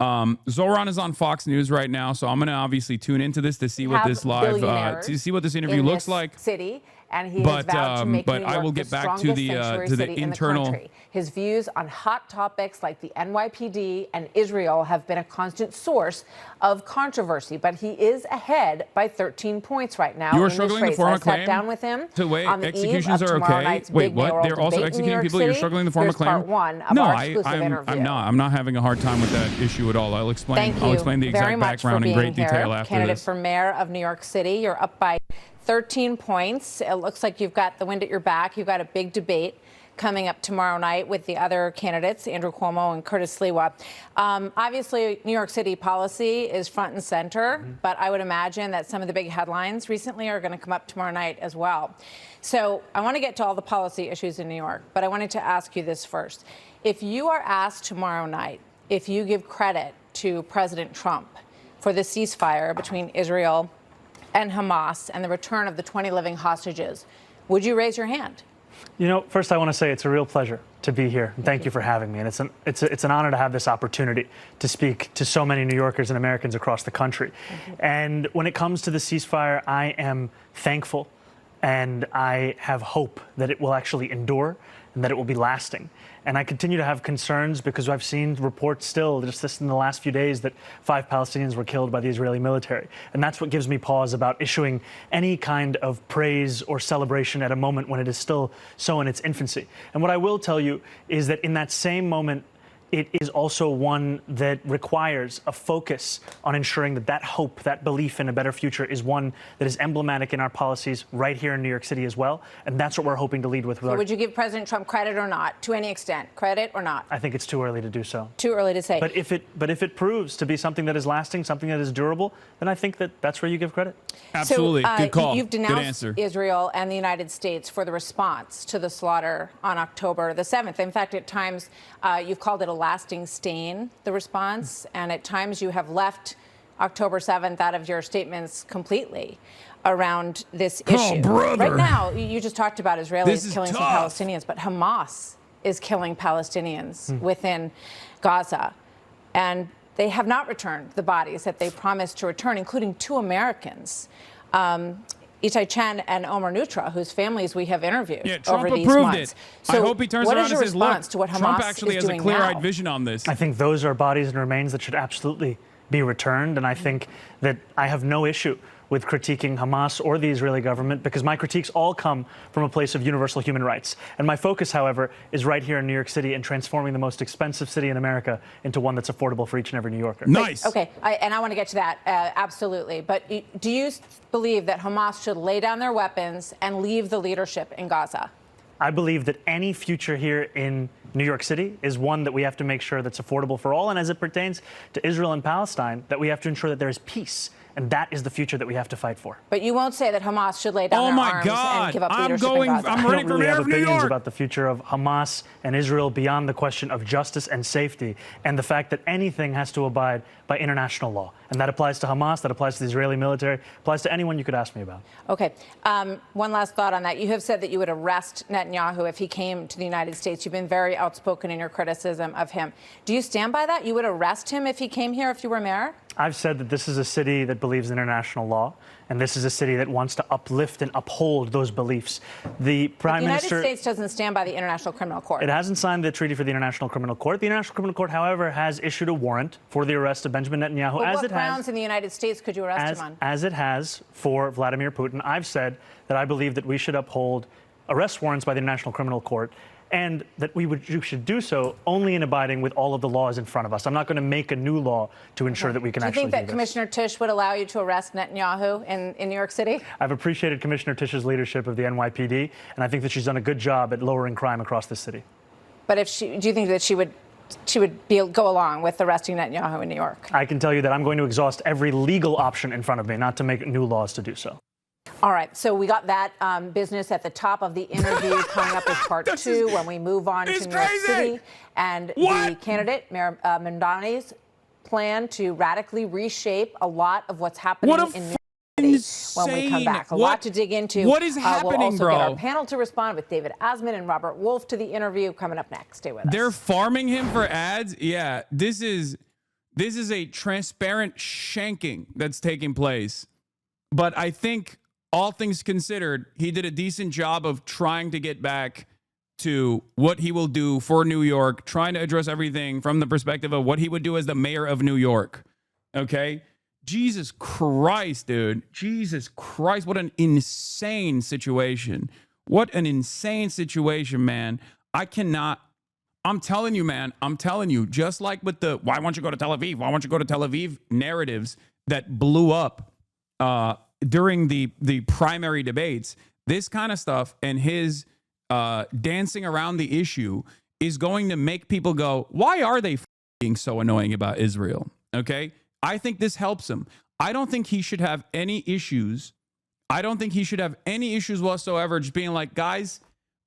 Zohran is on Fox News right now, so I'm going to obviously tune into this to see what this live, to see what this interview looks like. City, and he has vowed to make New York I will get the back to the internal. country. His views on hot topics like the NYPD and Israel have been a constant source of controversy, but he is ahead by 13 points right now. You are struggling to form a claim. I sat down with him. So wait, on the executions eve are of tomorrow okay. night's Wait, big what? They're also executing people. You're struggling to form a claim. Part one of no, our exclusive interview. I'm not having a hard time with that issue at all. I'll explain. I'll explain the exact background in great detail after Candidate this. for mayor of New York City, you're up by 13 points. It looks like you've got the wind at your back. You've got a big debate coming up tomorrow night with the other candidates, Andrew Cuomo and Curtis Sliwa. Obviously, New York City policy is front and center, but I would imagine that some of the big headlines recently are going to come up tomorrow night as well. So I want to get to all the policy issues in New York, but I wanted to ask you this first. If you are asked tomorrow night, if you give credit to President Trump for the ceasefire between Israel and Hamas and the return of the 20 living hostages, would you raise your hand? You know, first I want to say it's a real pleasure to be here. Thank you for having me. And it's an honor to have this opportunity to speak to so many New Yorkers and Americans across the country. And when it comes to the ceasefire, I am thankful and I have hope that it will actually endure and that it will be lasting. And I continue to have concerns because I've seen reports still, just this in the last few days, that 5 Palestinians were killed by the Israeli military. And that's what gives me pause about issuing any kind of praise or celebration at a moment when it is still so in its infancy. And what I will tell you is that in that same moment, it is also one that requires a focus on ensuring that that hope, that belief in a better future is one that is emblematic in our policies right here in New York City as well. And that's what we're hoping to lead with. So would you give President Trump credit or not, to any extent? Credit or not? I think it's too early to do so. Too early to say. But if it proves to be something that is lasting, something that is durable, then I think that that's where you give credit. Absolutely. So, good call. You've denounced good answer. Israel and the United States for the response to the slaughter on October the 7th. In fact, at times you've called it a lasting stain, the response, and at times you have left October 7th out of your statements completely around this issue. Oh, brother. Right now, you just talked about Israelis killing some Palestinians, but Hamas is killing Palestinians within Gaza. And they have not returned the bodies that they promised to return, including 2 Americans. Itai Chen and Omer Nutra, whose families we have interviewed over these months. So I hope he turns around and says, look, to what Hamas Trump actually has a clear-eyed vision on this. I think those are bodies and remains that should absolutely be returned. And I think that I have no issue with critiquing Hamas or the Israeli government because my critiques all come from a place of universal human rights. And my focus, however, is right here in New York City and transforming the most expensive city in America into one that's affordable for each and every New Yorker. Nice. Okay, and I want to get to that, absolutely. But do you believe that Hamas should lay down their weapons and leave the leadership in Gaza? I believe that any future here in New York City is one that we have to make sure that's affordable for all. And as it pertains to Israel and Palestine, that we have to ensure that there is peace. And that is the future that we have to fight for. But you won't say that Hamas should lay down their arms and give up leadership in Gaza. I'm running for mayor of New York. I don't really have opinions about the future of Hamas and Israel beyond the question of justice and safety and the fact that anything has to abide by international law. And that applies to Hamas, that applies to the Israeli military, applies to anyone you could ask me about. Okay. One last thought on that. You have said that you would arrest Netanyahu if he came to the United States. You've been very outspoken in your criticism of him. Do you stand by that? You would arrest him if he came here if you were mayor? I've said that this is a city that believes in international law, and this is a city that wants to uplift and uphold those beliefs. The Prime Minister... The United States doesn't stand by the International Criminal Court. It hasn't signed the treaty for the International Criminal Court. The International Criminal Court, however, has issued a warrant for the arrest of Benjamin Netanyahu. But what grounds in the United States could you arrest him on? As it has for Vladimir Putin. I've said that I believe that we should uphold arrest warrants by the International Criminal Court, and that we should do so only in abiding with all of the laws in front of us. I'm not going to make a new law to ensure that we can actually do this. Do you think that Commissioner Tisch would allow you to arrest Netanyahu in New York City? I've appreciated Commissioner Tisch's leadership of the NYPD, and I think that she's done a good job at lowering crime across the city. But do you think that she would go along with arresting Netanyahu in New York? I can tell you that I'm going to exhaust every legal option in front of me, not to make new laws to do so. All right, so we got that business at the top of the interview. Coming up as part 2 when we move on to New York City. And the candidate, Mayor Mamdani's plan to radically reshape a lot of what's happening in New York City when we come back. A lot to dig into. What is happening, we'll also bro? get our panel to respond with David Asman and Robert Wolf to the interview coming up next. Stay with us. They're farming him for ads? Yeah, this is... This is a transparent shanking that's taking place. But I think, all things considered, he did a decent job of trying to get back to what he will do for New York, trying to address everything from the perspective of what he would do as the mayor of New York. Okay? Jesus Christ, dude. Jesus Christ. What an insane situation. What an insane situation, man. I cannot. I'm telling you, man. I'm telling you, just like with the why won't you go to Tel Aviv? Why won't you go to Tel Aviv narratives that blew up during the primary debates, this kind of stuff and his dancing around the issue is going to make people go, why are they being so annoying about Israel? Okay? I think this helps him. I don't think he should have any issues. I don't think he should have any issues whatsoever just being like, guys,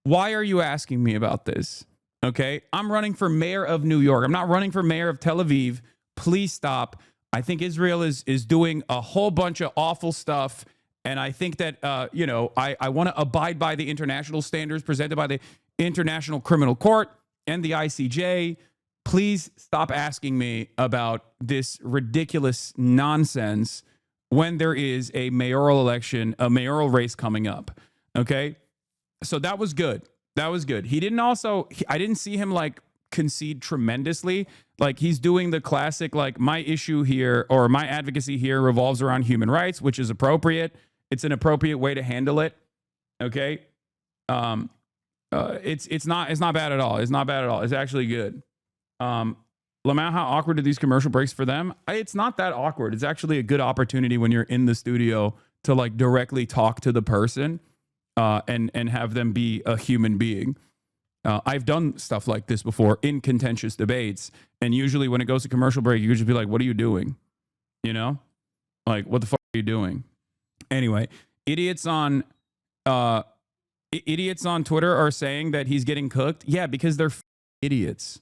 why are you asking me about this? Okay? I'm running for mayor of New York. I'm not running for mayor of Tel Aviv. Please stop. I think Israel is doing a whole bunch of awful stuff. And I think that, I want to abide by the international standards presented by the International Criminal Court and the ICJ. Please stop asking me about this ridiculous nonsense when there is a mayoral election, a mayoral race coming up. Okay? So that was good. That was good. He didn't I didn't see him like concede tremendously. Like he's doing the classic, like my issue here or my advocacy here revolves around human rights, which is appropriate. It's an appropriate way to handle it. Okay. It's not bad at all. It's not bad at all. It's actually good. Lamau, how awkward are these commercial breaks for them? It's not that awkward. It's actually a good opportunity when you're in the studio to like directly talk to the person, and have them be a human being. I've done stuff like this before in contentious debates. And usually when it goes to commercial break, you just be like, what are you doing? You know, like, what the fuck are you doing? Anyway, idiots on Twitter are saying that he's getting cooked. Yeah, because they're idiots.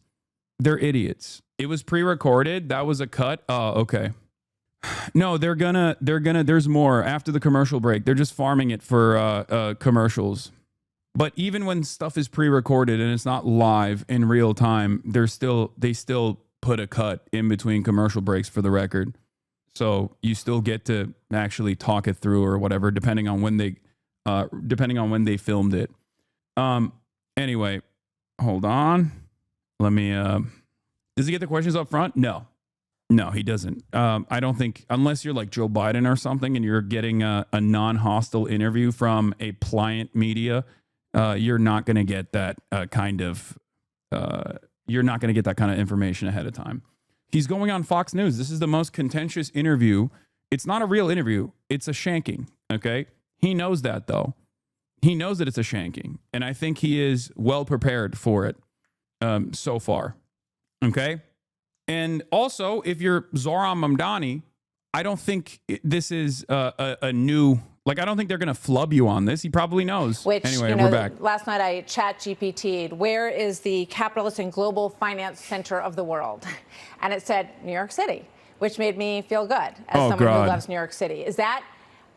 They're idiots. It was pre-recorded. That was a cut. Oh, okay. No, they're gonna, there's more after the commercial break. They're just farming it for commercials. But even when stuff is pre-recorded and it's not live in real time, they still put a cut in between commercial breaks for the record. So you still get to actually talk it through or whatever, depending on when they filmed it. Anyway, hold on. Let me, does he get the questions up front? No, he doesn't. I don't think, unless you're like Joe Biden or something and you're getting a non-hostile interview from a pliant media, you're not going to get that kind of information ahead of time. He's going on Fox News. This is the most contentious interview. It's not a real interview. It's a shanking. Okay. He knows that though. He knows that it's a shanking. And I think he is well prepared for it so far. Okay. And also, if you're Zohran Mamdani, I don't think this is a new, like, I don't think they're going to flub you on this. He probably knows. Which, anyway, we're back. Last night I chat GPT'd, where is the capitalist and global finance center of the world? And it said New York City, which made me feel good as someone who loves New York City. Is that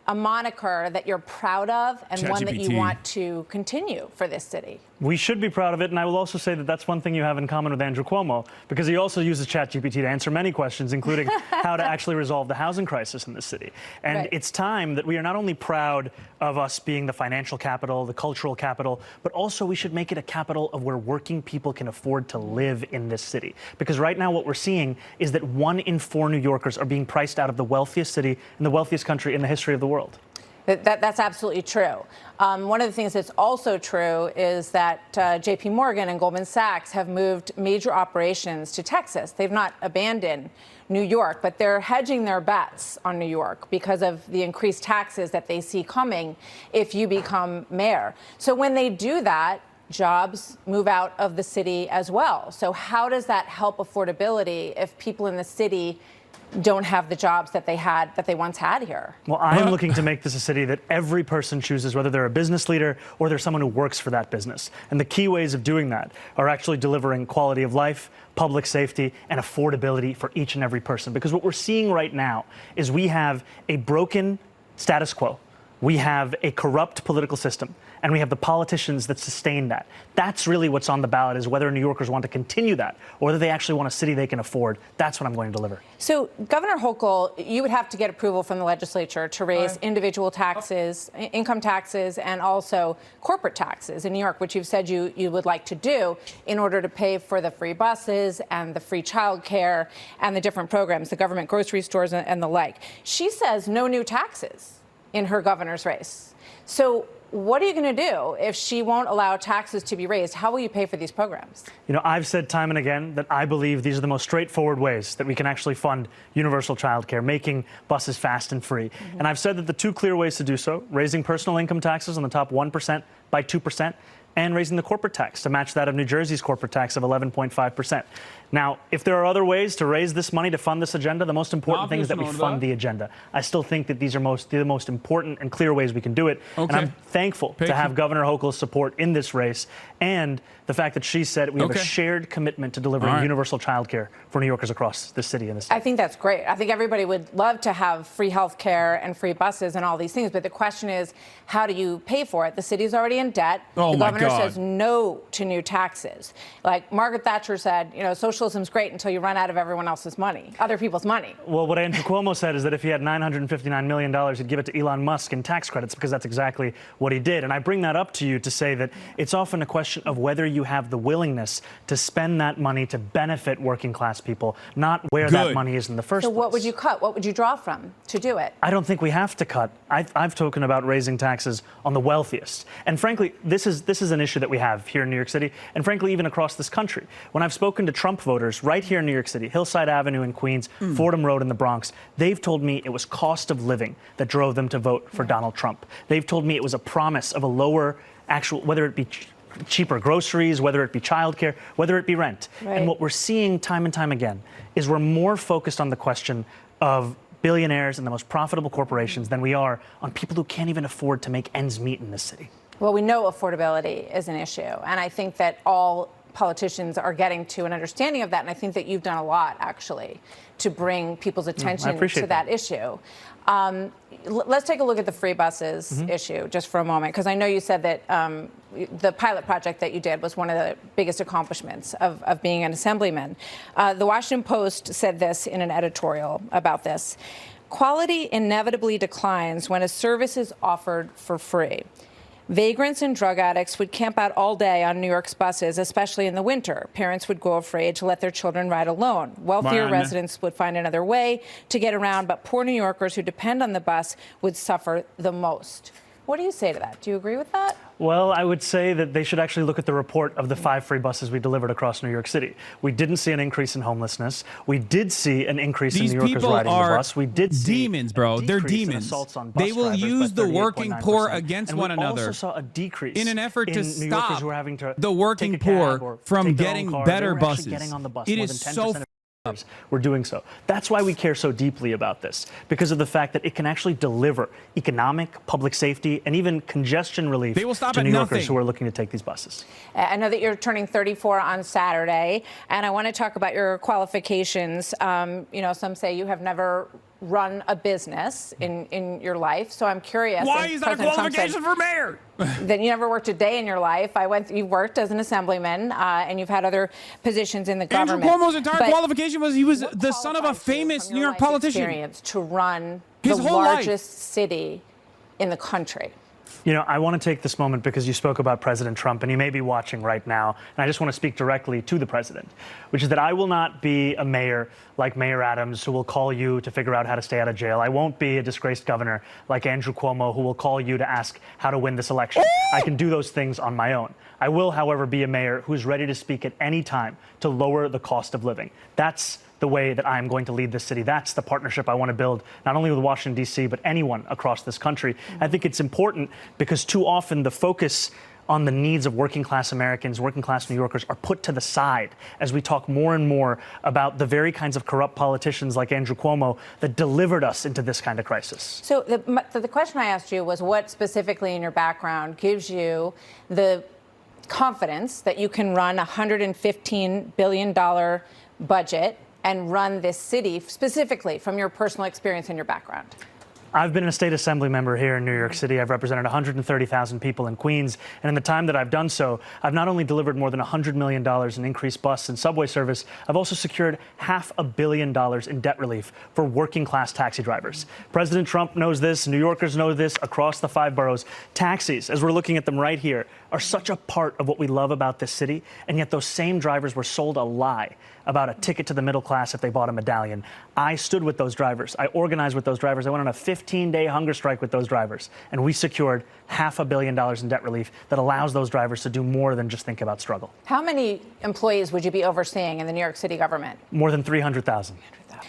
a moniker that you're proud of and one that you want to continue for this city? We should be proud of it, and I will also say that that's one thing you have in common with Andrew Cuomo, because he also uses ChatGPT to answer many questions, including how to actually resolve the housing crisis in this city. And It's time that we are not only proud of us being the financial capital, the cultural capital, but also we should make it a capital of where working people can afford to live in this city. Because right now what we're seeing is that 1 in 4 New Yorkers are being priced out of the wealthiest city and the wealthiest country in the history of the world. That's absolutely true. One of the things that's also true is that JP Morgan and Goldman Sachs have moved major operations to Texas. They've not abandoned New York, but they're hedging their bets on New York because of the increased taxes that they see coming if you become mayor. So when they do that, jobs move out of the city as well. So how does that help affordability if people in the city don't have the jobs that they once had here? Well, I am looking to make this a city that every person chooses, whether they're a business leader or they're someone who works for that business. And the key ways of doing that are actually delivering quality of life, public safety, and affordability for each and every person. Because what we're seeing right now is we have a broken status quo we have a corrupt political system, and we have the politicians that sustain that. That's really what's on the ballot, is whether New Yorkers want to continue that or whether they actually want a city they can afford. That's what I'm going to deliver. So, Governor Hochul, you would have to get approval from the legislature to raise individual taxes, income taxes, and also corporate taxes in New York, which you've said you would like to do in order to pay for the free buses and the free childcare and the different programs, the government grocery stores and the like. She says no new taxes in her governor's race. So what are you going to do if she won't allow taxes to be raised? How will you pay for these programs? You know, I've said time and again that I believe these are the most straightforward ways that we can actually fund universal childcare, making buses fast and free. And I've said that the two clear ways to do so, raising personal income taxes on the top 1% by 2%, and raising the corporate tax to match that of New Jersey's corporate tax of 11.5%. Now, if there are other ways to raise this money to fund this agenda, the most important thing is that we fund the agenda. I still think that these are the most important and clear ways we can do it. And I'm thankful to have Governor Hochul's support in this race, and the fact that she said we have a shared commitment to delivering universal child care for New Yorkers across the city and the state. I think that's great. I think everybody would love to have free health care and free buses and all these things, but the question is, how do you pay for it? The city's already in debt. The governor says no to new taxes. Like Margaret Thatcher said, you know, socialism's great until you run out of everyone else's money, other people's money. Well, what Andrew Cuomo said is that if he had $959 million, he'd give it to Elon Musk in tax credits, because that's exactly what he did. And I bring that up to you to say that it's often a question of whether you have the willingness to spend that money to benefit working class people, not where that money is in the first place. So what would you cut? What would you draw from to do it? I don't think we have to cut. I've spoken about raising taxes on the wealthiest. And frankly, this is an issue that we have here in New York City, and frankly, even across this country. When I've spoken to Trump voters right here in New York City, Hillside Avenue in Queens, Fordham Road in the Bronx, they've told me it was cost of living that drove them to vote for Donald Trump. They've told me it was a promise of a lower actual, whether it be cheaper groceries, whether it be childcare, whether it be rent. And what we're seeing time and time again is we're more focused on the question of billionaires and the most profitable corporations than we are on people who can't even afford to make ends meet in this city. Well, we know affordability is an issue, and I think that all politicians are getting to an understanding of that, and I think that you've done a lot, actually, to bring people's attention to that issue. Let's take a look at the free buses issue just for a moment, because I know you said that the pilot project that you did was one of the biggest accomplishments of being an assemblyman. The Washington Post said this in an editorial about this. Quality inevitably declines when a service is offered for free. Vagrants and drug addicts would camp out all day on New York's buses, especially in the winter. Parents would go afraid to let their children ride alone. Wealthier residents would find another way to get around, but poor New Yorkers who depend on the bus would suffer the most. What do you say to that? Do you agree with that? Well, I would say that they should actually look at the report of the 5 free buses we delivered across New York City. We didn't see an increase in homelessness. We did see an increase in New Yorkers riding the bus. We did see demons, bro. They're demons. They will use the working poor against one another. We also saw a decrease in an effort to stop the working poor from getting better buses. It is so we're doing so. That's why we care so deeply about this, because of the fact that it can actually deliver economic, public safety, and even congestion relief to New Yorkers who are looking to take these buses. I know that you're turning 34 on Saturday, and I want to talk about your qualifications. You know, some say you have never run a business in your life, so I'm curious. Why is that a qualification for mayor? That you never worked a day in your life. You've worked as an assemblyman, and you've had other positions in the government. Andrew Cuomo's entire qualification was he was the son of a famous New York politician. Experience to run the largest city in the country. You know, I want to take this moment because you spoke about President Trump, and he may be watching right now, and I just want to speak directly to the president, which is that I will not be a mayor like Mayor Adams who will call you to figure out how to stay out of jail. I won't be a disgraced governor like Andrew Cuomo who will call you to ask how to win this election. I can do those things on my own. I will, however, be a mayor who's ready to speak at any time to lower the cost of living. That's the way that I'm going to lead this city. That's the partnership I want to build, not only with Washington, D.C., but anyone across this country. I think it's important because too often the focus on the needs of working class Americans, working class New Yorkers are put to the side as we talk more and more about the very kinds of corrupt politicians like Andrew Cuomo that delivered us into this kind of crisis. So the question I asked you was what specifically in your background gives you the confidence that you can run a $115 billion budget and run this city specifically from your personal experience and your background? I've been a state assembly member here in New York City. I've represented 130,000 people in Queens. And in the time that I've done so, I've not only delivered more than $100 million in increased bus and subway service, I've also secured $500 million in debt relief for working class taxi drivers. President Trump knows this. New Yorkers know this across the 5 boroughs. Taxis, as we're looking at them right here, are such a part of what we love about this city. And yet those same drivers were sold a lie about a ticket to the middle class if they bought a medallion. I stood with those drivers. I organized with those drivers. I went on a 15-day hunger strike with those drivers. And we secured $500 million in debt relief that allows those drivers to do more than just think about struggle. How many employees would you be overseeing in the New York City government? More than 300,000.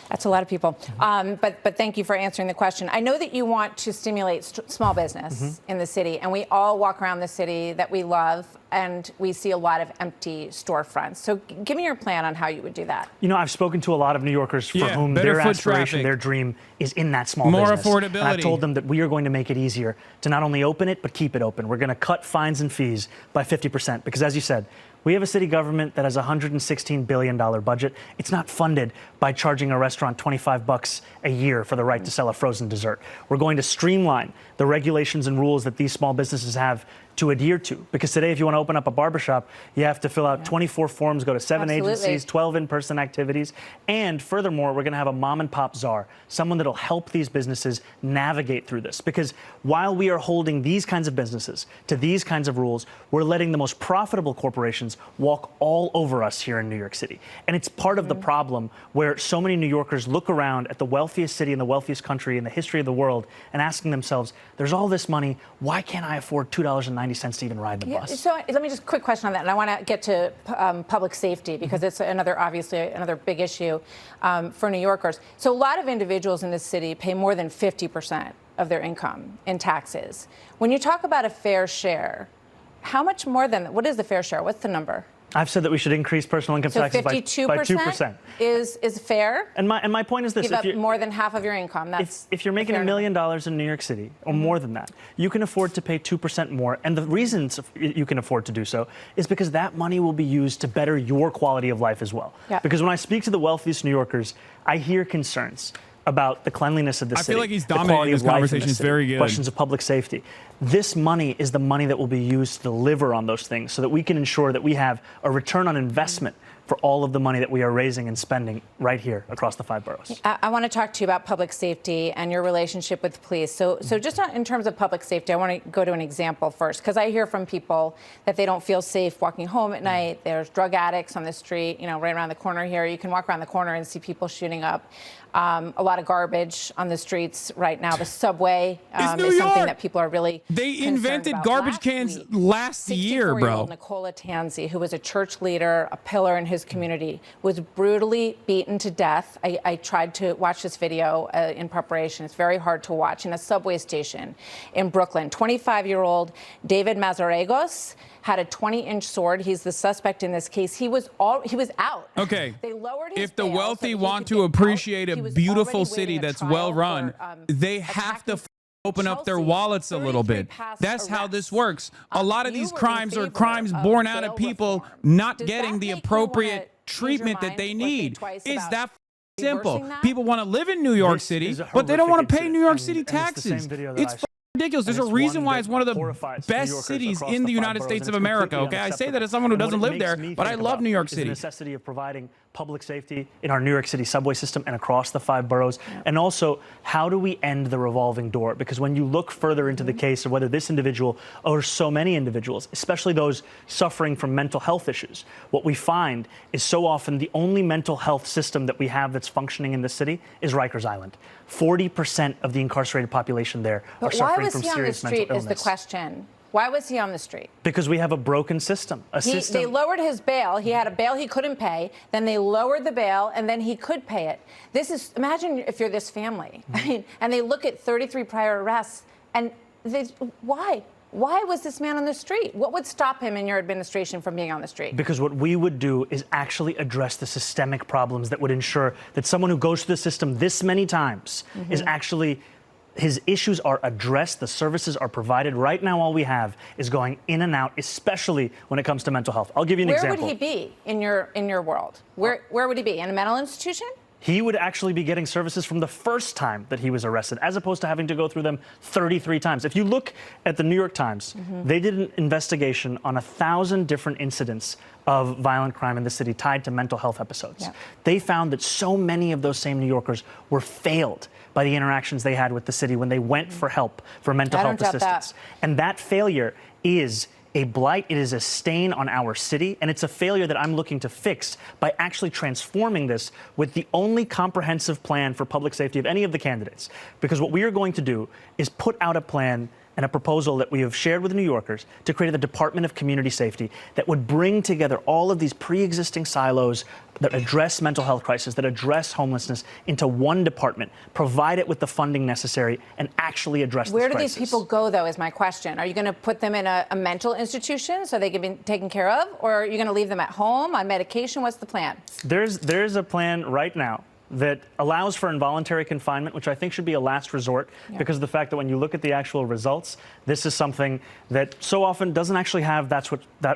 That's a lot of people. But thank you for answering the question. I know that you want to stimulate small business in the city, and we all walk around the city that we love, and we see a lot of empty storefronts. So give me your plan on how you would do that. You know, I've spoken to a lot of New Yorkers for whom their aspiration, their dream is in that small more business. Affordability. And I've told them that we are going to make it easier to not only open it, but keep it open. We're going to cut fines and fees by 50%, because as you said, we have a city government that has a $116 billion budget. It's not funded by charging a restaurant $25 a year for the right to sell a frozen dessert. We're going to streamline the regulations and rules that these small businesses have to adhere to. Because today, if you want to open up a barbershop, you have to fill out 24 forms, go to 7 agencies, 12 in-person activities. And furthermore, we're going to have a mom and pop czar, someone that'll help these businesses navigate through this. Because while we are holding these kinds of businesses to these kinds of rules, we're letting the most profitable corporations walk all over us here in New York City. And it's part of the problem where so many New Yorkers look around at the wealthiest city in the wealthiest country in the history of the world and asking themselves, there's all this money, why can't I afford $2.90 to even ride the bus? So let me just quick question on that, and I want to get to public safety, because it's obviously another big issue for New Yorkers. So a lot of individuals in this city pay more than 50% of their income in taxes. When you talk about a fair share, how much more than, what is the fair share? What's the number? I've said that we should increase personal income taxes by 2%. Is fair? And my point is this: give up more than half of your income. That's if you're making $1 million in New York City, or more than that, you can afford to pay 2% more. And the reasons you can afford to do so is because that money will be used to better your quality of life as well. Yeah. Because when I speak to the wealthiest New Yorkers, I hear concerns about the cleanliness of the city. I feel like he's dominating this conversation. It's very good. Questions of public safety. This money is the money that will be used to deliver on those things so that we can ensure that we have a return on investment for all of the money that we are raising and spending right here across the 5 boroughs. I want to talk to you about public safety and your relationship with the police. So just in terms of public safety, I want to go to an example first, because I hear from people that they don't feel safe walking home at night. There's drug addicts on the street, right around the corner here. You can walk around the corner and see people shooting up. A lot of garbage on the streets right now. The subway is something that people are really They invented garbage cans last year, bro. Nicola Tanzi, who was a church leader, a pillar in his community, was brutally beaten to death. I tried to watch this video in preparation. It's very hard to watch. In a subway station in Brooklyn, 25-year-old David Mazarregos had a 20-inch sword. He's the suspect in this case. He was out. Okay. They lowered his if the bail wealthy so want to appreciate a beautiful city that's well run, they have to open up their wallets a little bit. That's how this works. A lot of these crimes are crimes born out of people not getting the appropriate treatment that they need. It's that simple. People want to live in New York City, but they don't want to pay New York City taxes. It's ridiculous. There's a reason why it's one of the best cities in the United States of America. Okay, I say that as someone who doesn't live there, but I love New York City. The necessity of providing public safety in our New York City subway system and across the 5 boroughs, and also how do we end the revolving door? Because when you look further into the case of whether this individual or so many individuals, especially those suffering from mental health issues, what we find is so often the only mental health system that we have that's functioning in the city is Rikers Island. 40% of the incarcerated population there are suffering from serious mental illness. Why was he on the street is the question. Why was he on the street? Because we have a broken system. They lowered his bail. He had a bail he couldn't pay. Then they lowered the bail, and then he could pay it. Imagine if you're this family, and they look at 33 prior arrests, and why? Why was this man on the street? What would stop him in your administration from being on the street? Because what we would do is actually address the systemic problems that would ensure that someone who goes through the system this many times is actually, his issues are addressed, the services are provided. Right now, all we have is going in and out, especially when it comes to mental health. I'll give you an example. Where would he be in your world? Where would he be? In a mental institution? he would actually be getting services from the first time that he was arrested, as opposed to having to go through them 33 times. If you look at the New York Times, they did an investigation on 1,000 different incidents of violent crime in the city tied to mental health episodes. Yeah. They found that so many of those same New Yorkers were failed by the interactions they had with the city when they went for help, for mental health assistance. And that failure is a blight, it is a stain on our city, and it's a failure that I'm looking to fix by actually transforming this with the only comprehensive plan for public safety of any of the candidates. Because what we are going to do is put out a plan and a proposal that we have shared with New Yorkers to create the Department of Community Safety that would bring together all of these pre-existing silos that address mental health crisis, that address homelessness into one department, provide it with the funding necessary, and actually address this crisis. Where do these people go, though, is my question. Are you going to put them in a mental institution so they can be taken care of? Or are you going to leave them at home on medication? What's the plan? There's a plan right now that allows for involuntary confinement, which I think should be a last resort, because of the fact that when you look at the actual results, this is something that so often doesn't actually have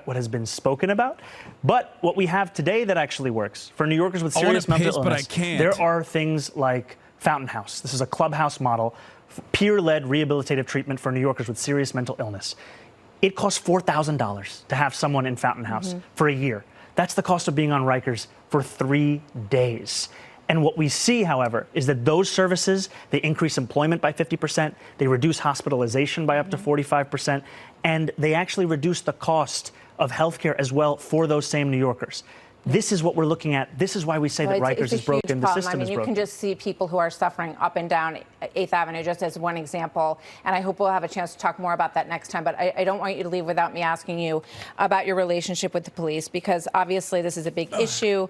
what has been spoken about. But what we have today that actually works for New Yorkers with serious mental illness, there are things like Fountain House. This is a clubhouse model, peer-led rehabilitative treatment for New Yorkers with serious mental illness. It costs $4,000 to have someone in Fountain House for a year. That's the cost of being on Rikers for 3 days. And what we see, however, is that those services, they increase employment by 50%, they reduce hospitalization by up to 45%, and they actually reduce the cost of healthcare as well for those same New Yorkers. This is what we're looking at. This is why we say that Rikers is broken. The system is broken. You can just see people who are suffering up and down 8th Avenue, just as one example. And I hope we'll have a chance to talk more about that next time. But I don't want you to leave without me asking you about your relationship with the police, because obviously this is a big issue.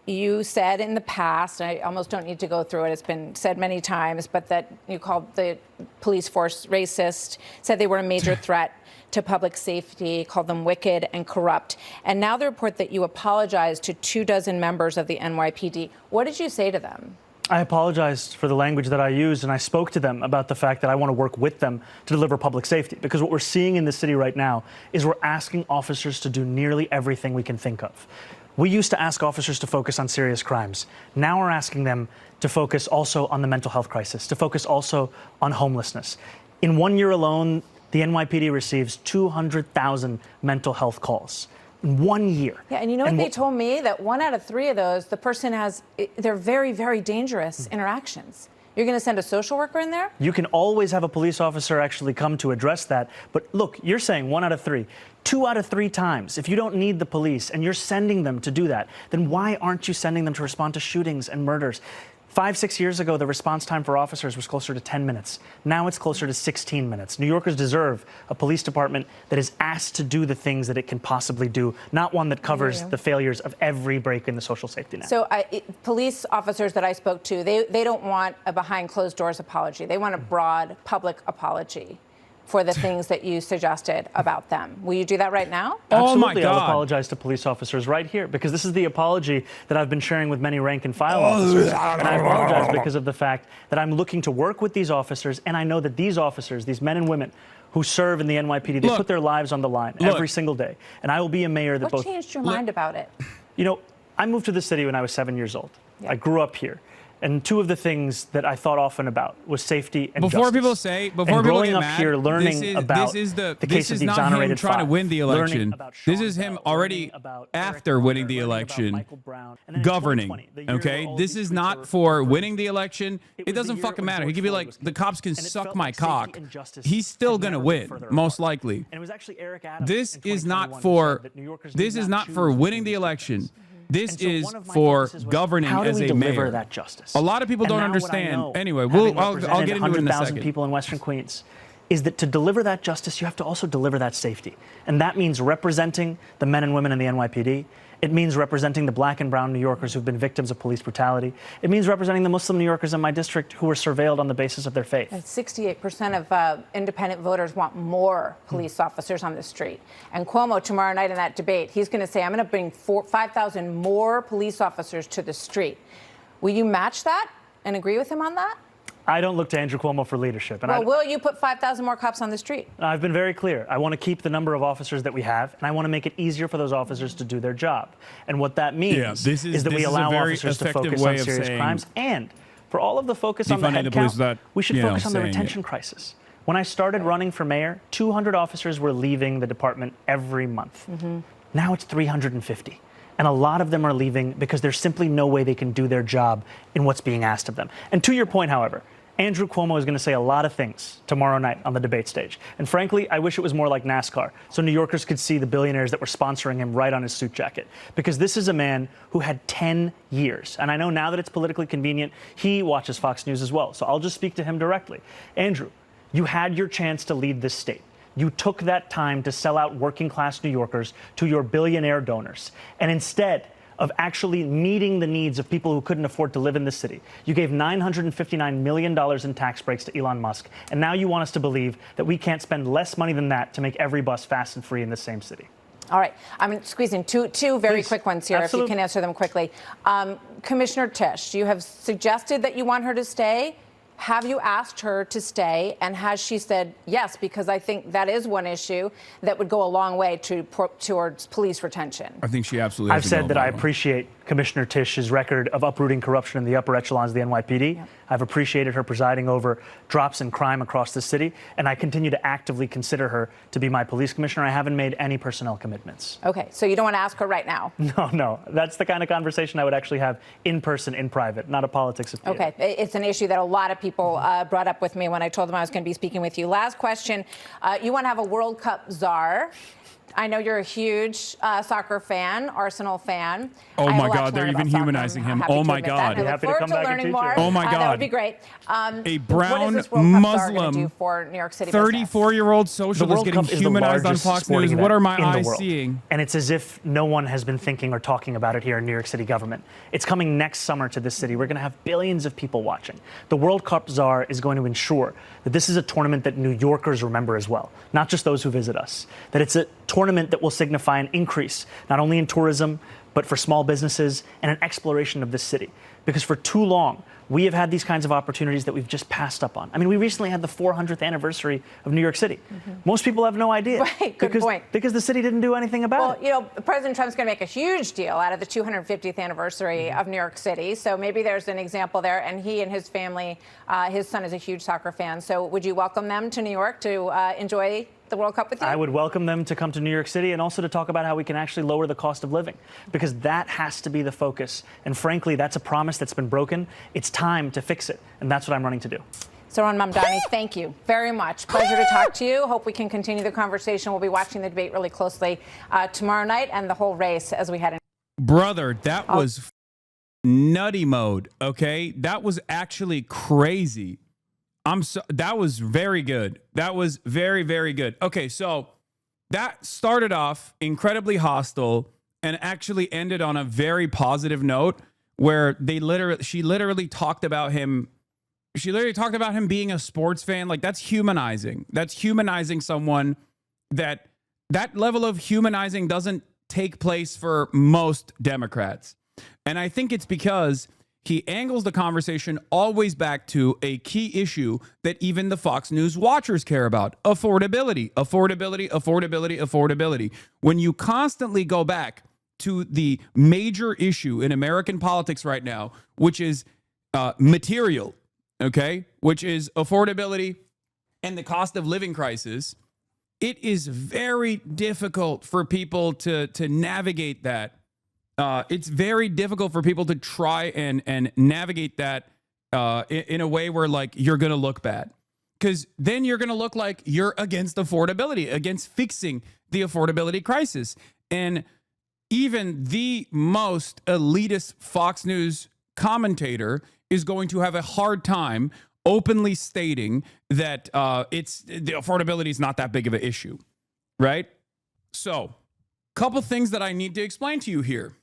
You said in the past, I almost don't need to go through it, it's been said many times, but that you called the police force racist, said they were a major threat to public safety, called them wicked and corrupt. And now the report that you apologized to 24 members of the NYPD. What did you say to them? I apologized for the language that I used, and I spoke to them about the fact that I want to work with them to deliver public safety. Because what we're seeing in the city right now is we're asking officers to do nearly everything we can think of. We used to ask officers to focus on serious crimes. Now we're asking them to focus also on the mental health crisis, to focus also on homelessness. In 1 year alone, the NYPD receives 200,000 mental health calls. In 1 year. Yeah, and you know what they told me? That 1 out of 3 of those, the person has, they're very, very dangerous interactions. You're going to send a social worker in there? You can always have a police officer actually come to address that. But look, you're saying 1 out of 3. 2 out of 3 times, if you don't need the police and you're sending them to do that, then why aren't you sending them to respond to shootings and murders? 5, 6 years ago, the response time for officers was closer to 10 minutes. Now it's closer to 16 minutes. New Yorkers deserve a police department that is asked to do the things that it can possibly do, not one that covers the failures of every break in the social safety net. So police officers that I spoke to, they don't want a behind closed doors apology. They want a broad public apology for the things that you suggested about them. Will you do that right now? Absolutely, oh my God. I'll apologize to police officers right here, because this is the apology that I've been sharing with many rank and file officers. And I apologize because of the fact that I'm looking to work with these officers, and I know that these officers, these men and women who serve in the NYPD, they put their lives on the line every single day. And I will be a mayor that What changed your mind about it? You know, I moved to the city when I was 7 years old. Yeah. I grew up here. And 2 of the things that I thought often about was safety and justice. Before people growing get up mad, here, learning about the case of the exonerated trying to win the election. This This is him already after winning the election, governing. Okay, this is not for winning the election. It doesn't fucking matter. He could be like, the cops can suck my cock. He's still gonna win, most likely. This is not for winning the election. This is for governing as a mayor. That justice? A lot of people don't understand. Anyway, I'll get into it in a second. People in Western Queens, is that to deliver that justice, you have to also deliver that safety. And that means representing the men and women in the NYPD. It means representing the black and brown New Yorkers who've been victims of police brutality. It means representing the Muslim New Yorkers in my district who were surveilled on the basis of their faith. 68% of independent voters want more police officers on the street. And Cuomo, tomorrow night in that debate, he's going to say, I'm going to bring 5,000 more police officers to the street. Will you match that and agree with him on that? I don't look to Andrew Cuomo for leadership. And Well, will you put 5,000 more cops on the street? I've been very clear. I want to keep the number of officers that we have, and I want to make it easier for those officers to do their job. And what that means is that we allow officers to focus on serious crimes. And for all of the focus on the head count, we should focus on the retention crisis. When I started running for mayor, 200 officers were leaving the department every month. Now it's 350. And a lot of them are leaving because there's simply no way they can do their job in what's being asked of them. And to your point, however, Andrew Cuomo is going to say a lot of things tomorrow night on the debate stage. And frankly, I wish it was more like NASCAR, so New Yorkers could see the billionaires that were sponsoring him right on his suit jacket. Because this is a man who had 10 years. And I know now that it's politically convenient, he watches Fox News as well. So I'll just speak to him directly. Andrew, you had your chance to lead this state. You took that time to sell out working-class New Yorkers to your billionaire donors. And instead of actually meeting the needs of people who couldn't afford to live in this city, you gave $959 million in tax breaks to Elon Musk. And now you want us to believe that we can't spend less money than that to make every bus fast and free in the same city. All right. I'm going to squeeze in two very quick ones here, if you can answer them quickly. Commissioner Tisch, you have suggested that you want her to stay. Have you asked her to stay, and has she said yes? Because I think that is one issue that would go a long way towards police retention. I think she absolutely has I've said that I appreciate Commissioner Tisch's record of uprooting corruption in the upper echelons of the NYPD. Yep. I've appreciated her presiding over drops in crime across the city, and I continue to actively consider her to be my police commissioner. I haven't made any personnel commitments. Okay, so you don't want to ask her right now? No. That's the kind of conversation I would actually have in person, in private, not a politics of theater. Okay, it's an issue that a lot of people brought up with me when I told them I was going to be speaking with you. Last question. You want to have a World Cup czar. I know you're a huge soccer fan, Arsenal fan. Oh my God, they're even humanizing him. Oh my God. I'm happy to come back and teach you. Oh my God. That would be great. A brown Muslim, 34-year-old socialist getting humanized on Fox News. What are my eyes seeing? And it's as if no one has been thinking or talking about it here in New York City government. It's coming next summer to this city. We're going to have billions of people watching. The World Cup czar is going to ensure that this is a tournament that New Yorkers remember as well, not just those who visit us. That it's a tournament that will signify an increase, not only in tourism, but for small businesses and an exploration of this city. Because for too long, we have had these kinds of opportunities that we've just passed up on. I mean, we recently had the 400th anniversary of New York City. Most people have no idea. Right, good point. Because the city didn't do anything about it. Well, you know, President Trump's going to make a huge deal out of the 250th anniversary of New York City. So maybe there's an example there. And he and his family, his son is a huge soccer fan. So would you welcome them to New York to enjoy the World Cup with you? I would welcome them to come to New York City and also to talk about how we can actually lower the cost of living, because that has to be the focus. And frankly, that's a promise that's been broken. It's time to fix it. And that's what I'm running to do. Zohran Mamdani, thank you very much. Pleasure to talk to you. Hope we can continue the conversation. We'll be watching the debate really closely tomorrow night and the whole race as we head in. Brother, that was nutty mode, okay? That was actually crazy. That was very good. That was very, very good. Okay, so that started off incredibly hostile and actually ended on a very positive note where she literally talked about him. She literally talked about him being a sports fan. Like, that's humanizing. That's humanizing someone that level of humanizing doesn't take place for most Democrats. And I think it's because he angles the conversation always back to a key issue that even the Fox News watchers care about: affordability, affordability, affordability, affordability. When you constantly go back to the major issue in American politics right now, which is material, okay, which is affordability and the cost of living crisis, it is very difficult for people to navigate that. It's very difficult for people to try and navigate that in a way where, like, you're going to look bad. Because then you're going to look like you're against affordability, against fixing the affordability crisis. And even the most elitist Fox News commentator is going to have a hard time openly stating that the affordability is not that big of an issue, right? So, couple things that I need to explain to you here.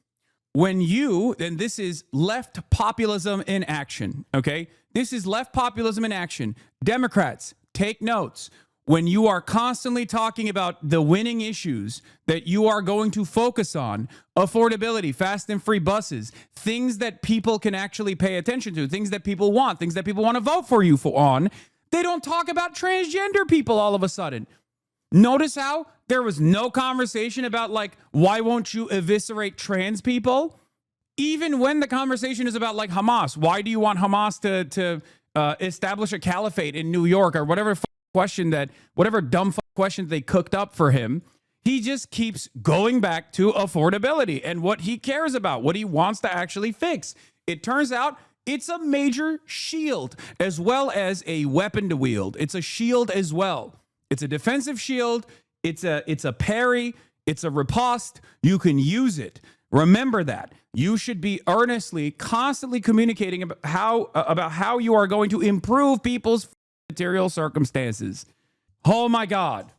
And this is left populism in action, okay? This is left populism in action. Democrats, take notes. when you are constantly talking about the winning issues that you are going to focus on, affordability, fast and free buses, things that people can actually pay attention to, things that people want, things that people want to vote for you on, they don't talk about transgender people all of a sudden. Notice how there was no conversation about, like, why won't you eviscerate trans people? Even when the conversation is about, like, Hamas, why do you want Hamas to establish a caliphate in New York, or whatever whatever dumb question they cooked up for him? He just keeps going back to affordability and what he cares about, what he wants to actually fix. It turns out it's a major shield as well as a weapon to wield. It's a shield as well. It's a defensive shield. It's a parry. It's a riposte. You can use it. Remember that. You should be earnestly, constantly communicating about how you are going to improve people's material circumstances. Oh my God.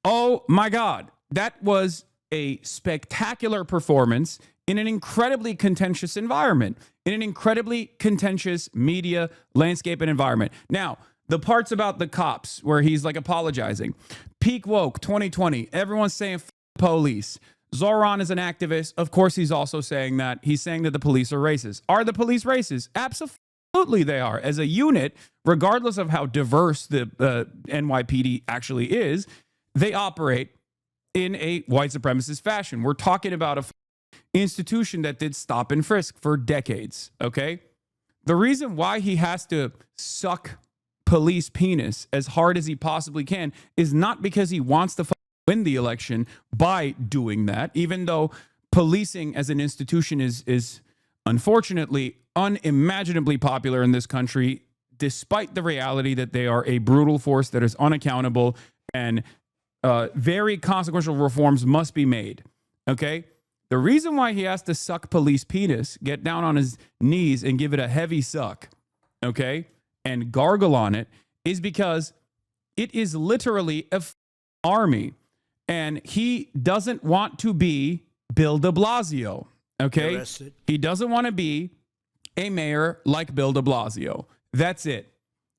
Oh my God. That was a spectacular performance in an incredibly contentious environment, in an incredibly contentious media landscape and environment. Now, the parts about the cops where he's like apologizing. Peak woke 2020. Everyone's saying police. Zohran is an activist. Of course, he's also saying that. He's saying that the police are racist. Are the police racist? Absolutely they are. As a unit, regardless of how diverse the NYPD actually is, they operate in a white supremacist fashion. We're talking about a institution that did stop and frisk for decades, okay? The reason why he has to suck police penis as hard as he possibly can is not because he wants to win the election by doing that, even though policing as an institution is unfortunately unimaginably popular in this country, despite the reality that they are a brutal force that is unaccountable, and very consequential reforms must be made, okay? The reason why he has to suck police penis, get down on his knees and give it a heavy suck, okay, and gargle on it, is because it is literally a army. And he doesn't want to be Bill de Blasio, okay? Arrested. He doesn't want to be a mayor like Bill de Blasio. That's it.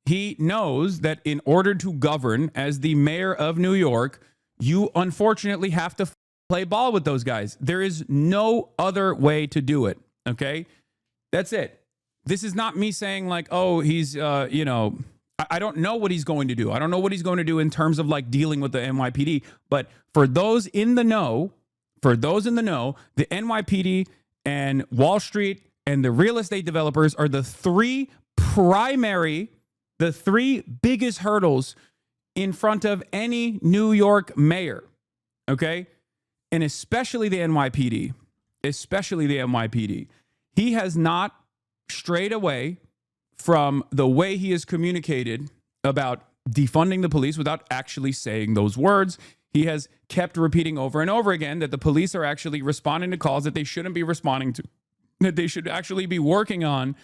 He knows that in order to govern as the mayor of New York, you unfortunately have to play ball with those guys. There is no other way to do it, okay? That's it. This is not me saying like, oh, he's, I don't know what he's going to do. I don't know what he's going to do in terms of like dealing with the NYPD. But for those in the know, the NYPD and Wall Street and the real estate developers are the three biggest hurdles in front of any New York mayor. Okay. And especially the NYPD. He has not strayed away from the way he has communicated about defunding the police without actually saying those words. He has kept repeating over and over again that the police are actually responding to calls that they shouldn't be responding to, that they should actually be working on,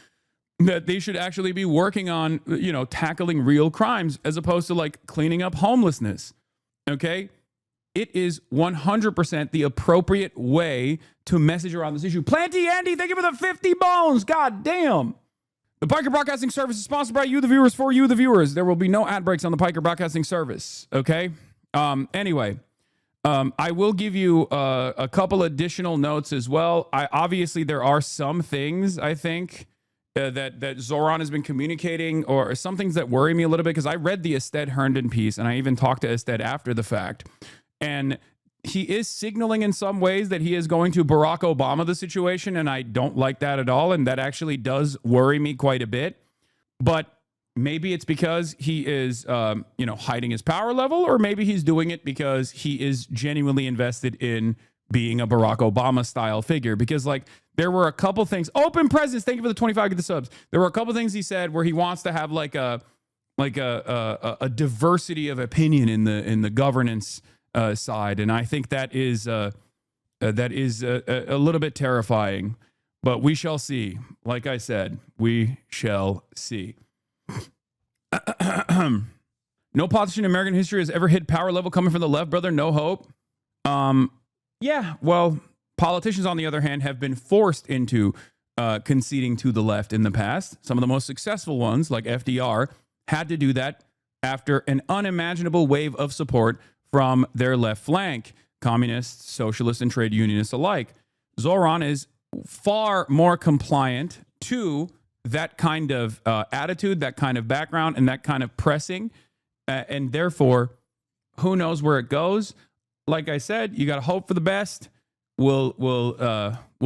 tackling real crimes as opposed to like cleaning up homelessness. Okay? It is 100% the appropriate way to message around this issue. Planty Andy, thank you for the 50 bones. God damn. The Piker Broadcasting Service is sponsored by you, the viewers, for you, the viewers. There will be no ad breaks on the Piker Broadcasting Service, okay? Anyway, I will give you a couple additional notes as well. Obviously, there are some things, I think, that Zohran has been communicating, or some things that worry me a little bit, because I read the Ested Herndon piece, and I even talked to Ested after the fact. And he is signaling in some ways that he is going to Barack Obama the situation, and I don't like that at all, and that actually does worry me quite a bit. But maybe it's because he is, hiding his power level, or maybe he's doing it because he is genuinely invested in being a Barack Obama-style figure. Because, like, there were a couple things. Open Presence, thank you for the 25 get the subs. There were a couple things he said where he wants to have like a diversity of opinion in the governance side, and I think that is a little bit terrifying, but we shall see. Like I said, we shall see. No politician in American history has ever hit power level coming from the left, brother. No hope. Yeah, well, politicians, on the other hand, have been forced into conceding to the left in the past. Some of the most successful ones, like FDR, had to do that after an unimaginable wave of support from their left flank, communists, socialists, and trade unionists alike. Zohran is far more compliant to that kind of attitude, that kind of background, and that kind of pressing. And therefore, who knows where it goes? Like I said, you got to hope for the best. We'll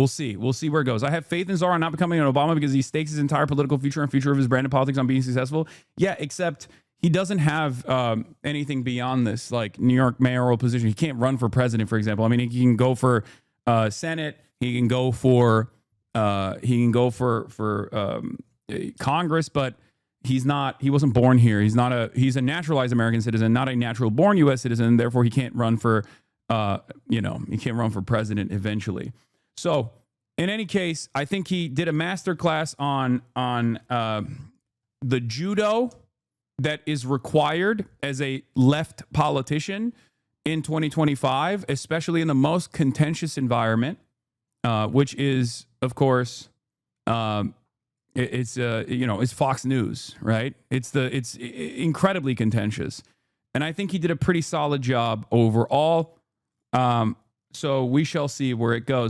see. We'll see where it goes. I have faith in Zohran not becoming an Obama because he stakes his entire political future and future of his brand of politics on being successful. Yeah, except he doesn't have anything beyond this, like New York mayoral position. He can't run for president, for example. I mean, he can go for Senate. He can go for Congress, but he's not. He wasn't born here. He's a naturalized American citizen, not a natural born U.S. citizen. Therefore, he can't run for he can't run for president eventually. So, in any case, I think he did a masterclass on the judo that is required as a left politician in 2025, especially in the most contentious environment, which is, of course, it's Fox News, right? It's incredibly contentious, and I think he did a pretty solid job overall. So we shall see where it goes.